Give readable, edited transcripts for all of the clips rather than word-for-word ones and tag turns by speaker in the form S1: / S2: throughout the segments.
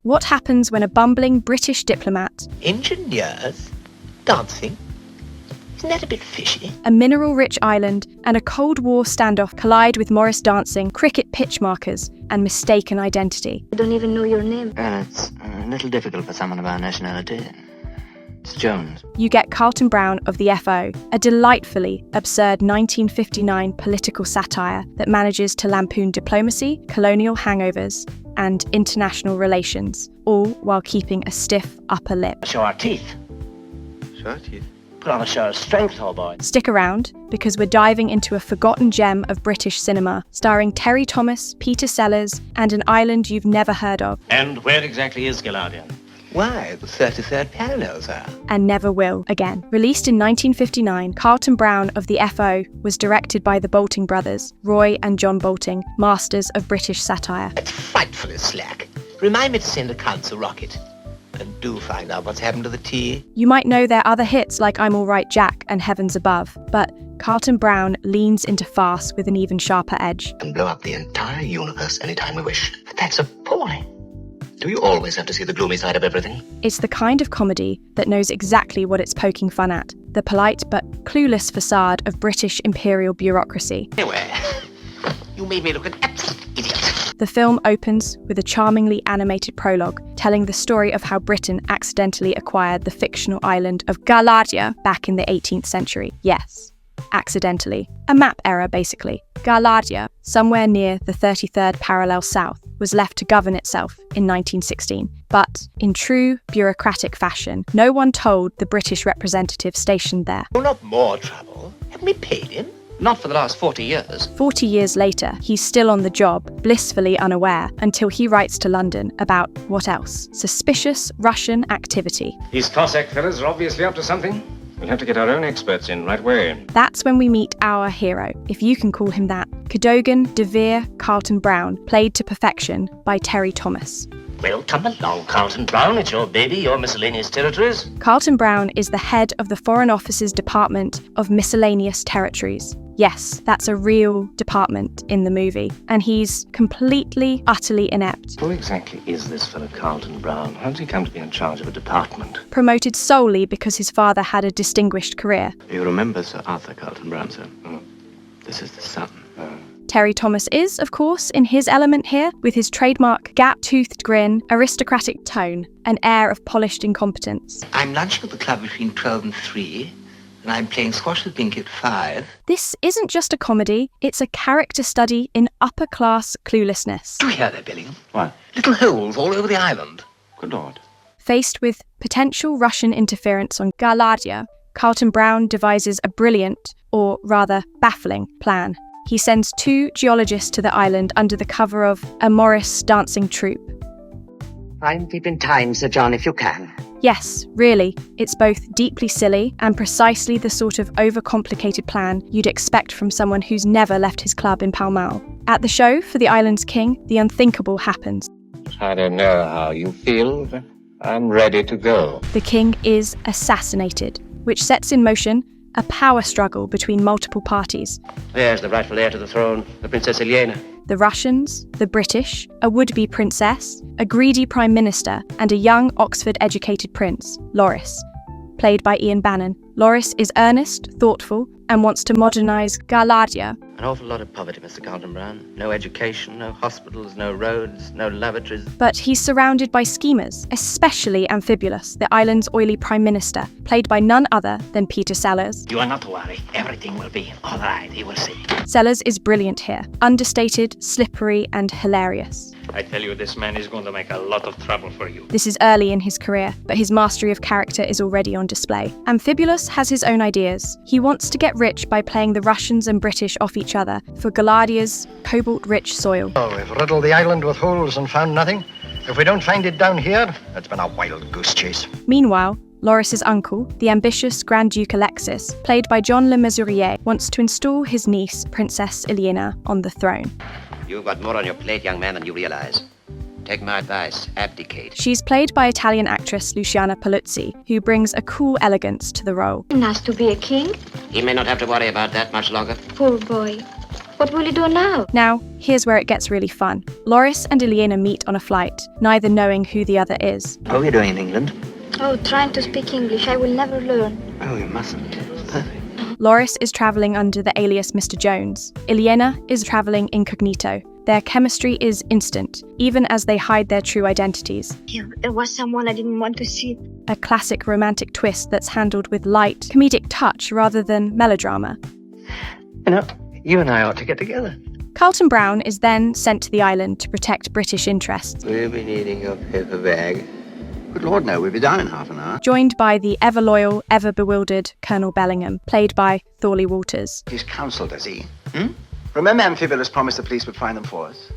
S1: What happens when a bumbling British diplomat,
S2: Engineers? Dancing? Isn't that a bit fishy?
S1: a mineral-rich island, and a Cold War standoff collide with Morris dancing, cricket pitch markers, and mistaken identity?
S3: I don't even know your name.
S4: Well, it's a little difficult for someone of our nationality. It's Jones.
S1: You get Carlton-Browne of the FO, a delightfully absurd 1959 political satire that manages to lampoon diplomacy, colonial hangovers, and international relations, all while keeping a stiff upper lip.
S2: Show our teeth.
S4: Show our teeth?
S2: Put on a show of strength, old boy.
S1: Stick around, because we're diving into a forgotten gem of British cinema, starring Terry Thomas, Peter Sellers, and an island you've never heard of.
S5: And where exactly is Galadia?
S2: Why, the 33rd parallel, sir.
S1: And never will again. Released in 1959, Carlton-Browne of the FO was directed by the Boulting brothers, Roy and John Boulting, masters of British satire.
S2: That's frightfully slack. Remind me to send a council rocket. And do find out what's happened to the tea.
S1: You might know their other hits like I'm All Right Jack and Heavens Above, but Carlton-Browne leans into farce with an even sharper edge.
S6: And blow up the entire universe anytime we wish. But that's appalling. Do you always have to see the gloomy side of everything?
S1: It's the kind of comedy that knows exactly what it's poking fun at, the polite but clueless facade of British imperial bureaucracy.
S2: Anyway, you made me look an absolute idiot.
S1: The film opens with a charmingly animated prologue telling the story of how Britain accidentally acquired the fictional island of Gaillardia back in the 18th century. Yes, accidentally. A map error, basically. Galadia, somewhere near the 33rd parallel south, was left to govern itself in 1916. But, in true bureaucratic fashion, no one told the British representative stationed there.
S2: Oh, not more trouble. Haven't we paid him?
S5: Not for the last 40 years.
S1: 40 years later, he's still on the job, blissfully unaware, until he writes to London about, what else? Suspicious Russian activity.
S5: These Cossack fellas are obviously up to something. We'll have to get our own experts in right away.
S1: That's when we meet our hero, if you can call him that. Cadogan de Vere Carlton-Browne, played to perfection by Terry Thomas.
S2: Well, come along, Carlton-Browne. It's your baby, your miscellaneous territories.
S1: Carlton-Browne is the head of the Foreign Office's Department of Miscellaneous Territories. Yes, that's a real department in the movie. And he's completely, utterly inept.
S5: Who exactly is this fellow Carlton-Browne? How did he come to be in charge of a department?
S1: Promoted solely because his father had a distinguished career.
S4: You remember Sir Arthur Carton-Browne, sir? This is the son.
S1: Terry Thomas is, of course, in his element here, with his trademark gap-toothed grin, aristocratic tone, an air of polished incompetence.
S2: I'm lunching at the club between 12 and 3, and I'm playing squash with Binky at 5.
S1: This isn't just a comedy, it's a character study in upper-class cluelessness.
S2: Do you hear that, Billingham?
S4: What?
S2: Little holes all over the island.
S4: Good Lord.
S1: Faced with potential Russian interference on Galadia, Carlton-Browne devises a brilliant, or rather baffling, plan. He sends 2 geologists to the island under the cover of a Morris dancing troupe.
S6: Try and keep in time, Sir John, if you can.
S1: Yes, really, it's both deeply silly and precisely the sort of overcomplicated plan you'd expect from someone who's never left his club in Pall Mall. At the show for the island's king, the unthinkable happens.
S5: I don't know how you feel, but I'm ready to go.
S1: The king is assassinated, which sets in motion a power struggle between multiple parties.
S4: There's the rightful heir to the throne, the Princess Elena.
S1: The Russians, the British, a would-be princess, a greedy prime minister, and a young Oxford-educated prince, Loris, played by Ian Bannen. Loris is earnest, thoughtful, and wants to modernise Galadia.
S4: An awful lot of poverty, Mr. Carton-Browne. No education, no hospitals, no roads, no lavatories.
S1: But he's surrounded by schemers, especially Amphibulus, the island's oily prime minister, played by none other than Peter Sellers.
S2: You are not to worry. Everything will be all right. You will see.
S1: Sellers is brilliant here, understated, slippery, and hilarious.
S5: I tell you, this man is going to make a lot of trouble for you.
S1: This is early in his career, but his mastery of character is already on display. Amphibulus has his own ideas. He wants to get rich by playing the Russians and British off each other for Galadia's cobalt-rich soil.
S7: Oh, we've riddled the island with holes and found nothing. If we don't find it down here, it's been a wild goose chase.
S1: Meanwhile, Loris's uncle, the ambitious Grand Duke Alexis, played by John Le Mesurier, wants to install his niece, Princess Elena, on the throne.
S4: You've got more on your plate, young man, than you realize. Take my advice, abdicate.
S1: She's played by Italian actress Luciana Paluzzi, who brings a cool elegance to the role.
S3: Nice to be a king.
S4: He may not have to worry about that much longer.
S3: Poor boy. What will you do now?
S1: Now, here's where it gets really fun. Loris and Elena meet on a flight, neither knowing who the other is.
S4: What are you doing in England?
S3: Oh, trying to speak English. I will never learn.
S4: Oh, you mustn't. Perfect.
S1: Loris is travelling under the alias Mr. Jones. Elena is travelling incognito. Their chemistry is instant, even as they hide their true identities.
S3: There was someone I didn't want to see.
S1: A classic romantic twist that's handled with light, comedic touch rather than melodrama.
S4: You know, you and I ought to get together.
S1: Carlton-Browne is then sent to the island to protect British interests,
S2: We'll be needing your paper bag.
S8: Good Lord, no, we'll be down in half an hour.
S1: joined by the ever-loyal, ever-bewildered Colonel Bellingham, played by Thorley Walters.
S8: He's counsel, does he? Remember Amphibolus promised the police would find them for us?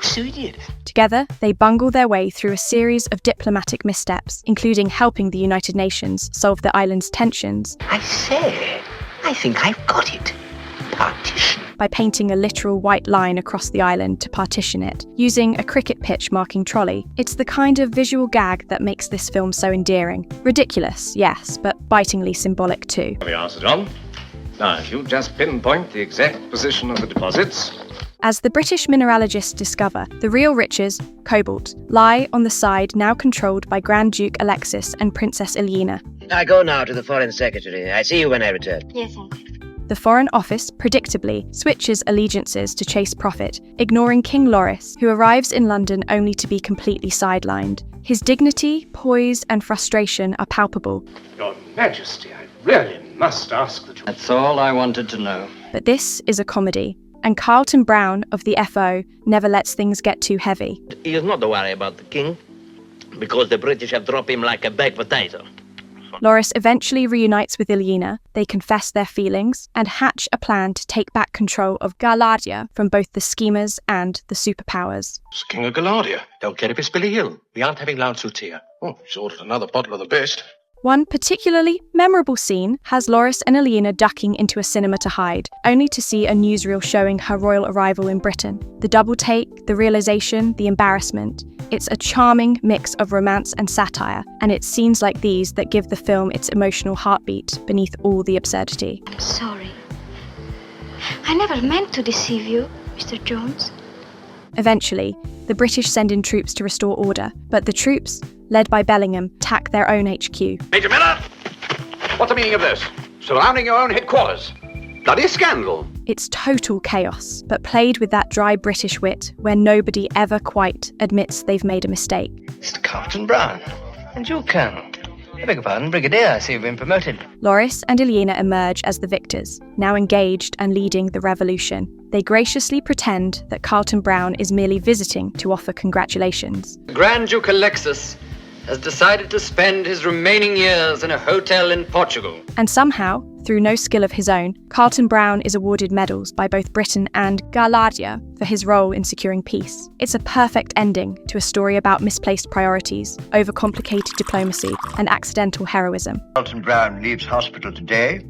S2: So we did.
S1: Together, they bungle their way through a series of diplomatic missteps, including helping the United Nations solve the island's tensions
S2: I say, I think I've got it. Partition.
S1: by painting a literal white line across the island to partition it, using a cricket pitch marking trolley. It's the kind of visual gag that makes this film so endearing. Ridiculous, yes, but bitingly symbolic too.
S5: The answer, John. Now, if you just pinpoint the exact position of the deposits.
S1: As the British mineralogists discover, the real riches, cobalt, lie on the side now controlled by Grand Duke Alexis and Princess Elena.
S2: I go now to the Foreign Secretary. I see you when I return.
S3: Yes, Uncle.
S1: The Foreign Office, predictably, switches allegiances to chase profit, ignoring King Loris, who arrives in London only to be completely sidelined. His dignity, poise, and frustration are palpable.
S5: Your Majesty, I really must ask that you...
S4: That's all I wanted to know.
S1: But this is a comedy, and Carlton-Browne of the FO never lets things get too heavy.
S2: He is not to worry about the king, because the British have dropped him like a baked potato.
S1: Loris eventually reunites with Elena, they confess their feelings, and hatch a plan to take back control of Galadia from both the schemers and the superpowers.
S6: It's King of Galadia. Don't care if it's Billy Hill. We aren't having loud soutir.
S8: Oh, he's ordered another bottle of the best.
S1: One particularly memorable scene has Loris and Elena ducking into a cinema to hide, only to see a newsreel showing her royal arrival in Britain. The double take, the realization, the embarrassment. It's a charming mix of romance and satire, and it's scenes like these that give the film its emotional heartbeat beneath all the absurdity.
S3: I'm sorry. I never meant to deceive you, Mr. Jones.
S1: Eventually, the British send in troops to restore order, but the troops, led by Bellingham, attack their own HQ.
S8: Major Miller! What's the meaning of this? Surrounding your own headquarters. Bloody scandal.
S1: It's total chaos, but played with that dry British wit where nobody ever quite admits they've made a mistake.
S2: Mr. Carlton-Browne. And you, Colonel. I beg your pardon, Brigadier. I see you've been promoted.
S1: Loris and Elena emerge as the victors, now engaged and leading the revolution. They graciously pretend that Carlton-Browne is merely visiting to offer congratulations.
S4: Grand Duke Alexis has decided to spend his remaining years in a hotel in Portugal.
S1: And somehow, through no skill of his own, Carlton-Browne is awarded medals by both Britain and Galadia for his role in securing peace. It's a perfect ending to a story about misplaced priorities, overcomplicated diplomacy, and accidental heroism.
S7: Carlton-Browne leaves hospital today.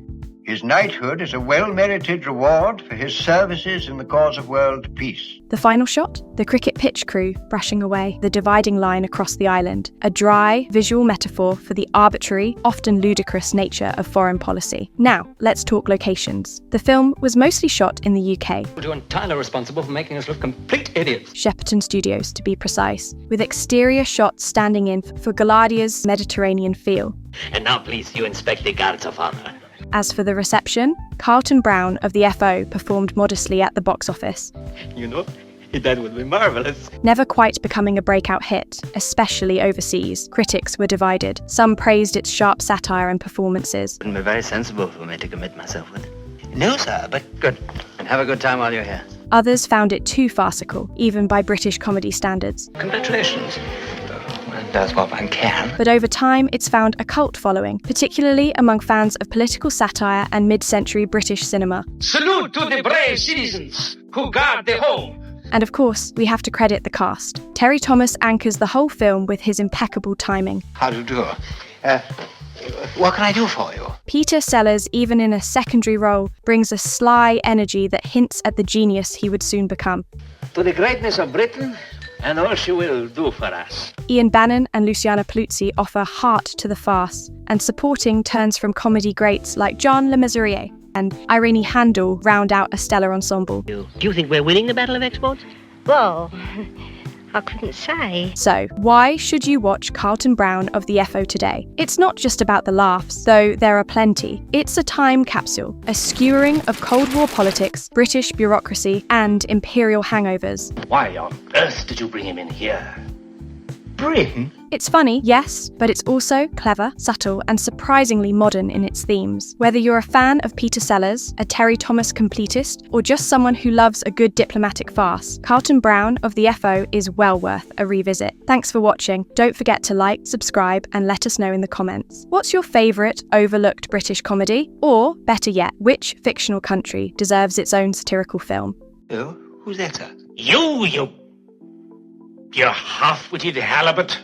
S7: His knighthood is a well-merited reward for his services in the cause of world peace.
S1: The final shot? The cricket pitch crew brushing away the dividing line across the island, a dry, visual metaphor for the arbitrary, often ludicrous nature of foreign policy. Now, let's talk locations. The film was mostly shot in the UK.
S4: You're entirely responsible for making us look complete idiots.
S1: Shepperton Studios, to be precise, with exterior shots standing in for Galadia's Mediterranean feel.
S2: And now, please, you inspect the guards of honor.
S1: As for the reception, Carlton-Browne of the FO performed modestly at the box office,
S2: You know, that would be marvelous.
S1: never quite becoming a breakout hit, especially overseas. Critics were divided. Some praised its sharp satire and performances.
S4: Wouldn't be very sensible for me to commit myself with.
S2: No, sir, but
S4: Good. And have a good time while you're here.
S1: Others found it too farcical, even by British comedy standards.
S2: congratulations. One does what one can.
S1: But over time, it's found a cult following, particularly among fans of political satire and mid-century British cinema.
S9: Salute to the brave citizens who guard the home.
S1: And of course, we have to credit the cast. Terry Thomas anchors the whole film with his impeccable timing.
S2: How do you do? What can I do for you?
S1: Peter Sellers, even in a secondary role, brings a sly energy that hints at the genius he would soon become.
S9: To the greatness of Britain and all she will do for us.
S1: Ian Bannen and Luciana Paluzzi offer heart to the farce, and supporting turns from comedy greats like John Le Mesurier. and Irene Handel round out a stellar ensemble.
S2: Do you think we're winning the Battle of Exports?
S3: Well, I couldn't say.
S1: So, why should you watch Carlton-Browne of the FO today? It's not just about the laughs, though there are plenty. It's a time capsule, a skewering of Cold War politics, British bureaucracy, and imperial hangovers.
S6: Why on earth did you bring him in here?
S2: Britain?
S1: It's funny, yes, but it's also clever, subtle, and surprisingly modern in its themes. Whether you're a fan of Peter Sellers, a Terry Thomas completist, or just someone who loves a good diplomatic farce, Carlton-Browne of the FO is well worth a revisit. Thanks for watching. Don't forget to like, subscribe, and let us know in the comments. What's your favourite overlooked British comedy? Or, better yet, which fictional country deserves its own satirical film?
S2: Oh, who's that, sir?
S6: You half-witted halibut.